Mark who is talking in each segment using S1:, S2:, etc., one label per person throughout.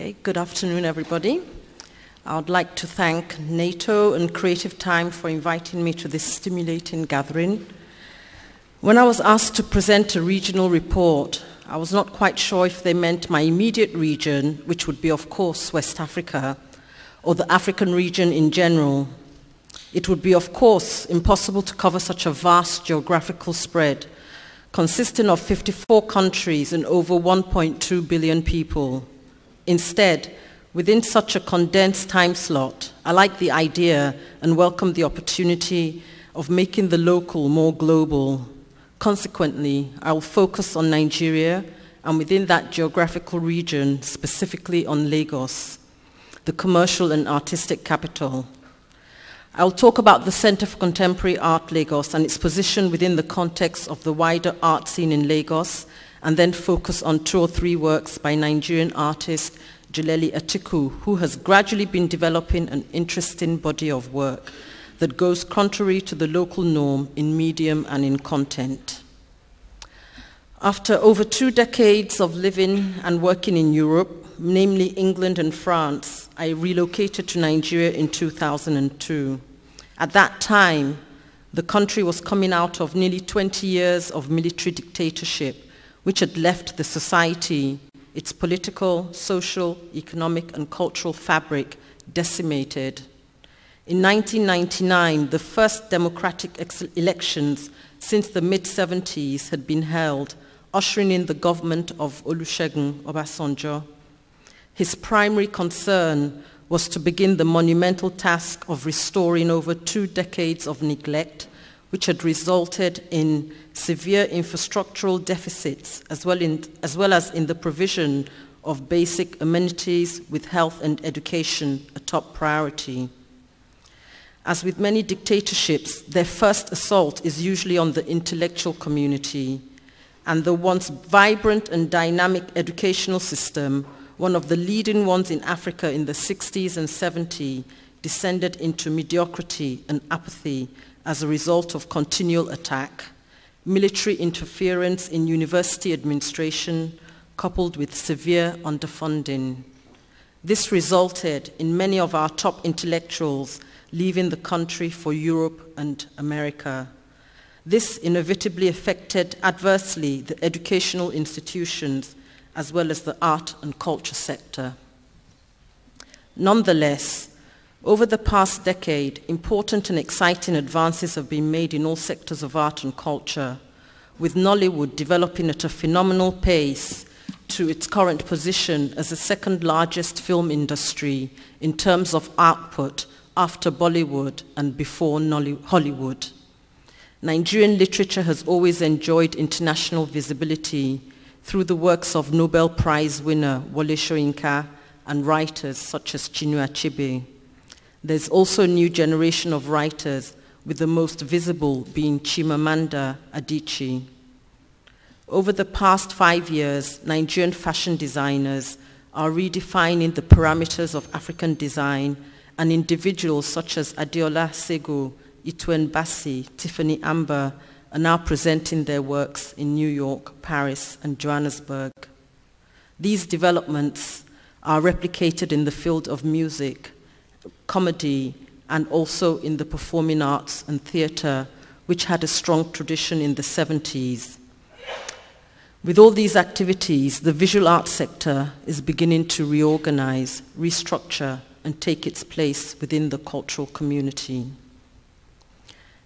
S1: Okay, good afternoon, everybody. I would like to thank NATO and Creative Time for inviting me to this stimulating gathering. When I was asked to present a regional report, I was not quite sure if they meant my immediate region, which would be, of course, West Africa, or the African region in general. It would be, of course, impossible to cover such a vast geographical spread, consisting of 54 countries and over 1.2 billion people. Instead, within such a condensed time slot, I like the idea and welcome the opportunity of making the local more global. Consequently, I will focus on Nigeria and within that geographical region, specifically on Lagos, the commercial and artistic capital. I will talk about the Center for Contemporary Art Lagos and its position within the context of the wider art scene in Lagos, and then focus on 2 or 3 works by Nigerian artist Jaleli Atiku, who has gradually been developing an interesting body of work that goes contrary to the local norm in medium and in content. After over 2 decades of living and working in Europe, namely England and France, I relocated to Nigeria in 2002. At that time, the country was coming out of nearly 20 years of military dictatorship, which had left the society, its political, social, economic, and cultural fabric decimated. In 1999, the first democratic elections since the mid-70s had been held, ushering in the government of Olusegun Obasanjo. His primary concern was to begin the monumental task of restoring over 2 decades of neglect, which had resulted in severe infrastructural deficits, as well as in the provision of basic amenities, with health and education a top priority. As with many dictatorships, their first assault is usually on the intellectual community, and the once vibrant and dynamic educational system, one of the leading ones in Africa in the 60s and 70s, descended into mediocrity and apathy as a result of continual attack, military interference in university administration, coupled with severe underfunding. This resulted in many of our top intellectuals leaving the country for Europe and America. This inevitably affected adversely the educational institutions as well as the art and culture sector. Nonetheless, over the past decade, important and exciting advances have been made in all sectors of art and culture, with Nollywood developing at a phenomenal pace to its current position as the second largest film industry in terms of output after Bollywood and before Hollywood. Nigerian literature has always enjoyed international visibility through the works of Nobel Prize winner Wole Soyinka and writers such as Chinua Achebe. There's also a new generation of writers, with the most visible being Chimamanda Adichie. Over the past 5 years, Nigerian fashion designers are redefining the parameters of African design, and individuals such as Adeola Sego, Ituen Bassi, Tiffany Amber are now presenting their works in New York, Paris, and Johannesburg. These developments are replicated in the field of music, comedy, and also in the performing arts and theatre, which had a strong tradition in the 70s. With all these activities, the visual arts sector is beginning to reorganize, restructure, and take its place within the cultural community.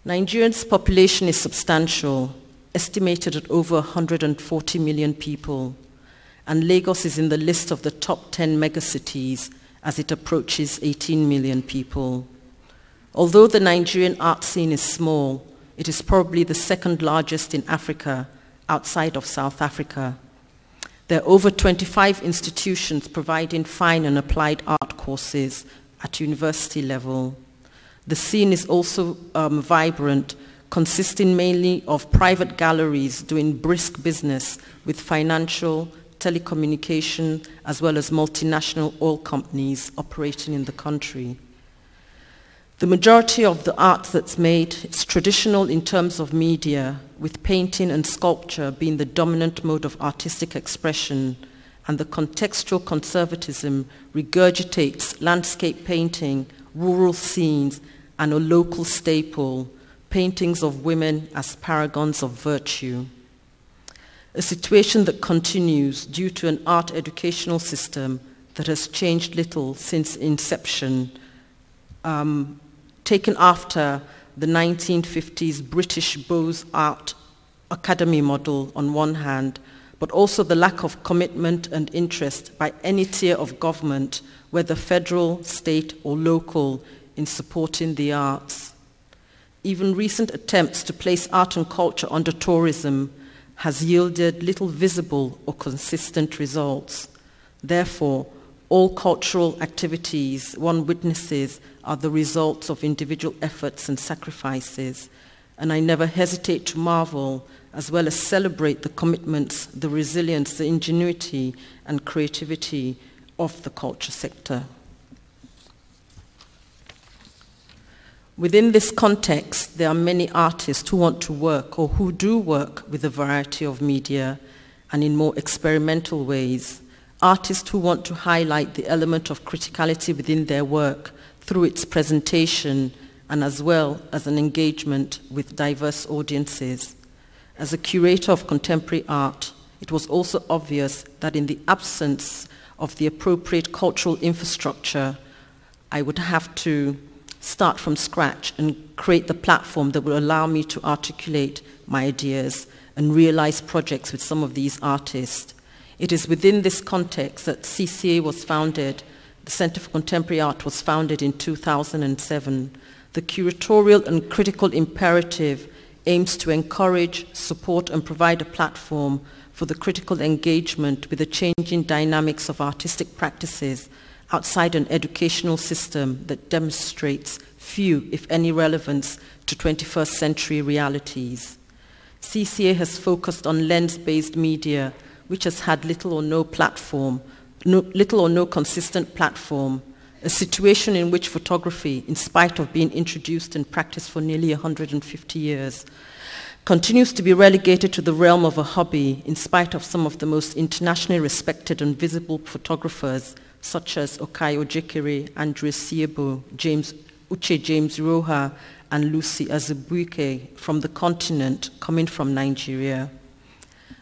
S1: Nigeria's population is substantial, estimated at over 140 million people, and Lagos is in the list of the top 10 megacities as it approaches 18 million people. Although the Nigerian art scene is small, it is probably the second largest in Africa, outside of South Africa. There are over 25 institutions providing fine and applied art courses at university level. The scene is also vibrant, consisting mainly of private galleries doing brisk business with financial, telecommunication, as well as multinational oil companies operating in the country. The majority of the art that's made is traditional in terms of media, with painting and sculpture being the dominant mode of artistic expression, and the contextual conservatism regurgitates landscape painting, rural scenes, and a local staple, paintings of women as paragons of virtue. A situation that continues due to an art educational system that has changed little since inception, taken after the 1950s British Beaux Art Academy model on one hand, but also the lack of commitment and interest by any tier of government, whether federal, state, or local, in supporting the arts. Even recent attempts to place art and culture under tourism has yielded little visible or consistent results. Therefore, all cultural activities one witnesses are the results of individual efforts and sacrifices, and I never hesitate to marvel as well as celebrate the commitments, the resilience, the ingenuity, and creativity of the culture sector. Within this context, there are many artists who want to work or who do work with a variety of media and in more experimental ways. Artists who want to highlight the element of criticality within their work through its presentation and as well as an engagement with diverse audiences. As a curator of contemporary art, it was also obvious that in the absence of the appropriate cultural infrastructure, I would have to start from scratch and create the platform that will allow me to articulate my ideas and realize projects with some of these artists. It is within this context that CCA was founded. The Center for Contemporary Art was founded in 2007. The curatorial and critical imperative aims to encourage, support, and provide a platform for the critical engagement with the changing dynamics of artistic practices outside an educational system that demonstrates few, if any, relevance to 21st century realities. CCA has focused on lens-based media, which has had little or no consistent platform, a situation in which photography, in spite of being introduced and practiced for nearly 150 years, continues to be relegated to the realm of a hobby in spite of some of the most internationally respected and visible photographers such as Okai Ojekere, Andrew Siebo, James Roha, and Lucy Azubuike from the continent coming from Nigeria.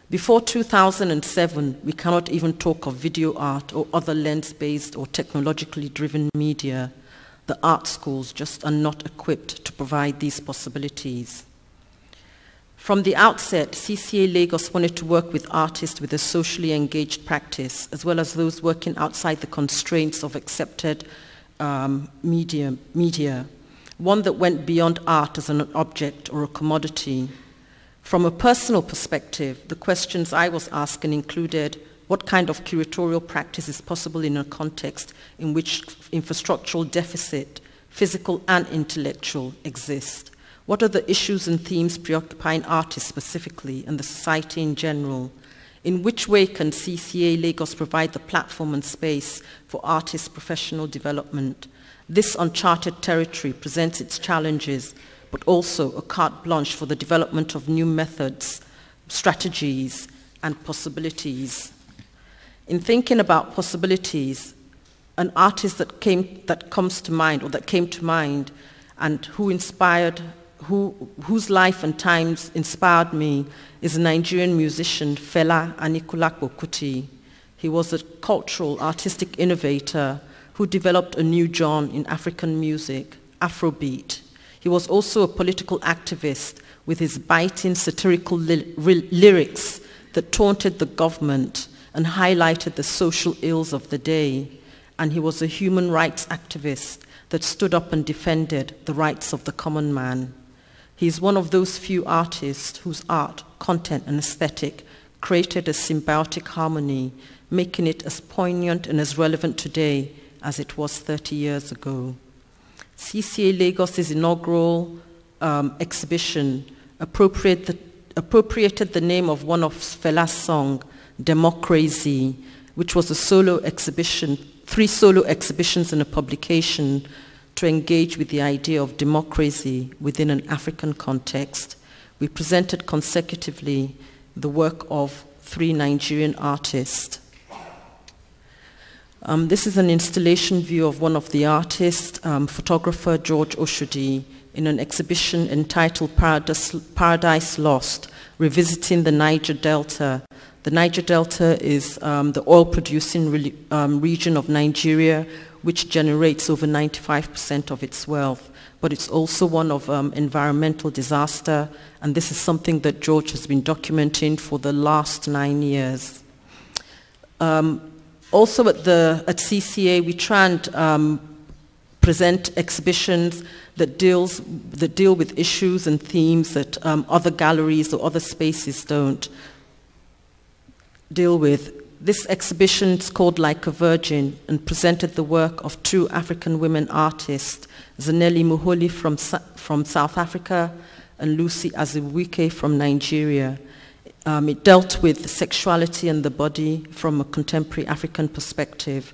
S1: Before 2007, we cannot even talk of video art or other lens-based or technologically driven media. The art schools just are not equipped to provide these possibilities. From the outset, CCA Lagos wanted to work with artists with a socially engaged practice, as well as those working outside the constraints of accepted media, one that went beyond art as an object or a commodity. From a personal perspective, the questions I was asking included what kind of curatorial practice is possible in a context in which infrastructural deficit, physical and intellectual, exist? What are the issues and themes preoccupying artists specifically and the society in general? In which way can CCA Lagos provide the platform and space for artists' professional development? This uncharted territory presents its challenges, but also a carte blanche for the development of new methods, strategies, and possibilities. In thinking about possibilities, an artist that came to mind and whose life and times inspired me is a Nigerian musician, Fela Anikulapo Kuti. He was a cultural, artistic innovator who developed a new genre in African music, Afrobeat. He was also a political activist with his biting satirical lyrics that taunted the government and highlighted the social ills of the day. And he was a human rights activist that stood up and defended the rights of the common man. He is one of those few artists whose art, content, and aesthetic created a symbiotic harmony, making it as poignant and as relevant today as it was 30 years ago. CCA Lagos's inaugural exhibition appropriated the name of one of Fela's songs, Democracy, which was a solo exhibition, 3 solo exhibitions and a publication to engage with the idea of democracy within an African context. We presented consecutively the work of 3 Nigerian artists. This is an installation view of one of the artists, photographer George Oshodi, in an exhibition entitled Paradise Lost, Revisiting the Niger Delta. The Niger Delta is the oil-producing region of Nigeria, which generates over 95% of its wealth. But it's also one of environmental disaster, and this is something that George has been documenting for the last 9 years. Also at CCA, we try and present exhibitions that deal with issues and themes that other galleries or other spaces don't deal with. This exhibition is called Like a Virgin and presented the work of two African women artists, Zanele Muholi from South Africa and Lucy Azibuike from Nigeria. It dealt with sexuality and the body from a contemporary African perspective.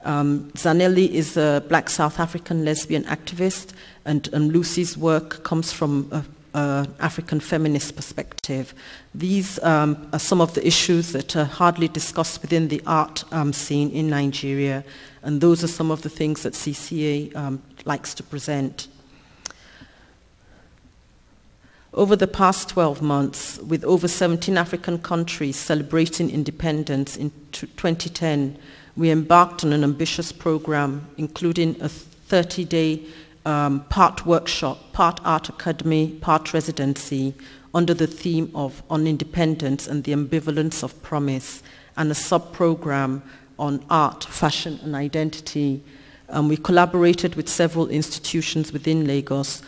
S1: Zanele is a black South African lesbian activist, and Lucy's work comes from an African feminist perspective. These are some of the issues that are hardly discussed within the art scene in Nigeria, and those are some of the things that CCA likes to present. Over the past 12 months, with over 17 African countries celebrating independence in 2010, we embarked on an ambitious program, including a 30-day part workshop, part art academy, part residency, under the theme of On Independence and the Ambivalence of Promise, and a sub-program on art, fashion, and identity. We collaborated with several institutions within Lagos.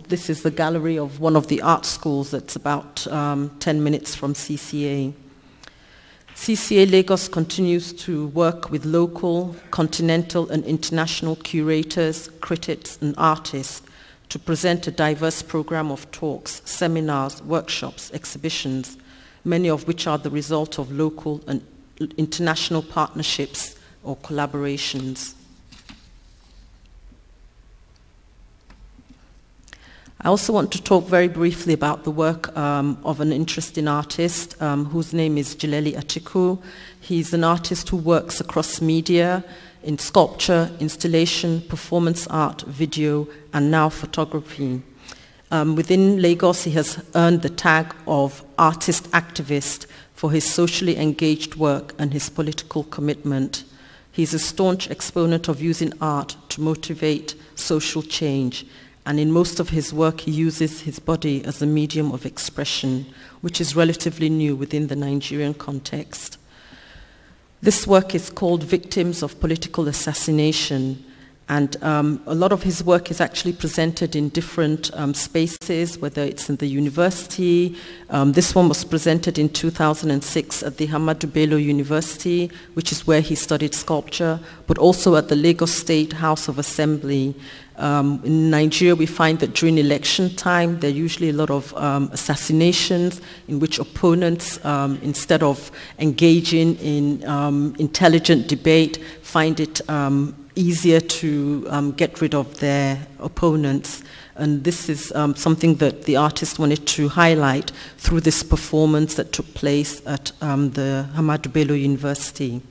S1: This is the gallery of one of the art schools that's about 10 minutes from CCA. CCA Lagos continues to work with local, continental, and international curators, critics, and artists to present a diverse program of talks, seminars, workshops, exhibitions, many of which are the result of local and international partnerships or collaborations. I also want to talk very briefly about the work of an interesting artist whose name is Jileli Atiku. He's an artist who works across media, in sculpture, installation, performance art, video, and now photography. Within Lagos, he has earned the tag of artist activist for his socially engaged work and his political commitment. He's a staunch exponent of using art to motivate social change. And in most of his work, he uses his body as a medium of expression, which is relatively new within the Nigerian context. This work is called Victims of Political Assassination, and a lot of his work is actually presented in different spaces, whether it's in the university. This one was presented in 2006 at the Ahmadu Bello University, which is where he studied sculpture, but also at the Lagos State House of Assembly. In Nigeria, we find that during election time, there are usually a lot of assassinations in which opponents, instead of engaging in intelligent debate, find it easier to get rid of their opponents. And this is something that the artist wanted to highlight through this performance that took place at the Ahmadu Bello University.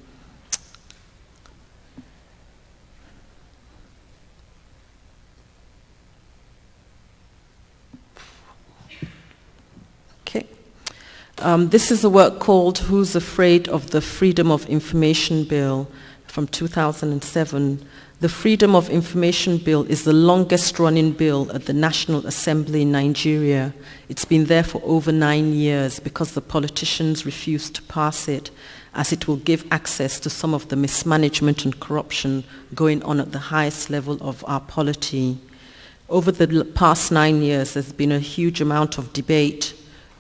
S1: This is a work called Who's Afraid of the Freedom of Information Bill from 2007. The Freedom of Information Bill is the longest running bill at the National Assembly in Nigeria. It's been there for over 9 years because the politicians refused to pass it, as it will give access to some of the mismanagement and corruption going on at the highest level of our polity. Over the past 9 years, there's been a huge amount of debate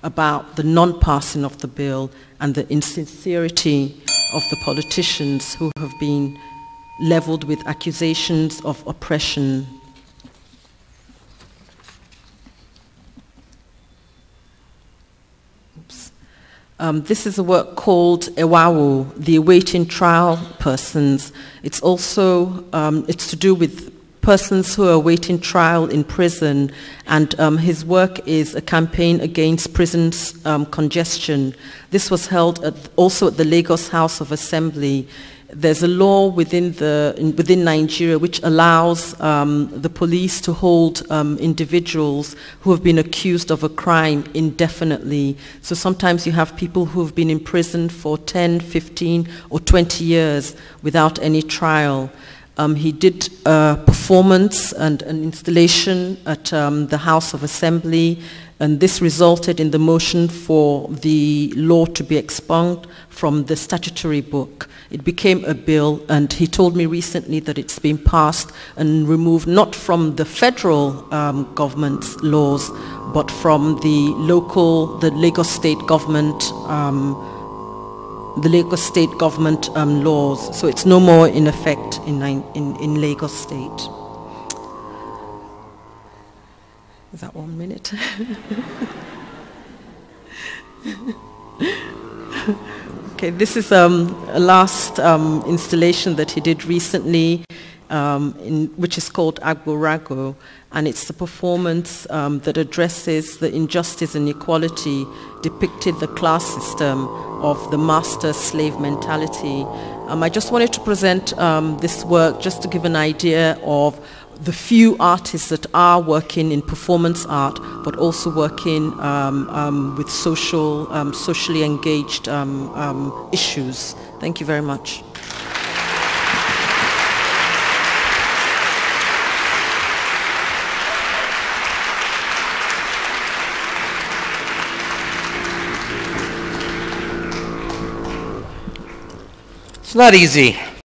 S1: about the non-passing of the bill and the insincerity of the politicians who have been leveled with accusations of oppression. This is a work called Ewawo, the Awaiting Trial Persons. It's also, it's to do with persons who are awaiting trial in prison, and his work is a campaign against prisons congestion. This was held also at the Lagos House of Assembly. there's a law within Nigeria which allows the police to hold individuals who have been accused of a crime indefinitely. So sometimes you have people who have been in prison for 10, 15, or 20 years without any trial. He did a performance and an installation at the House of Assembly, and this resulted in the motion for the law to be expunged from the statutory book. It became a bill, and he told me recently that it's been passed and removed not from the federal government's laws, but from the Lagos state government laws. So it's no more in effect in Lagos State. Is that 1 minute? Okay, this is a last installation that he did recently, which is called Agborago, and it's the performance that addresses the injustice and inequality depicted the class system of the master-slave mentality. I just wanted to present this work just to give an idea of the few artists that are working in performance art, but also working with socially engaged issues. Thank you very much.
S2: It's not easy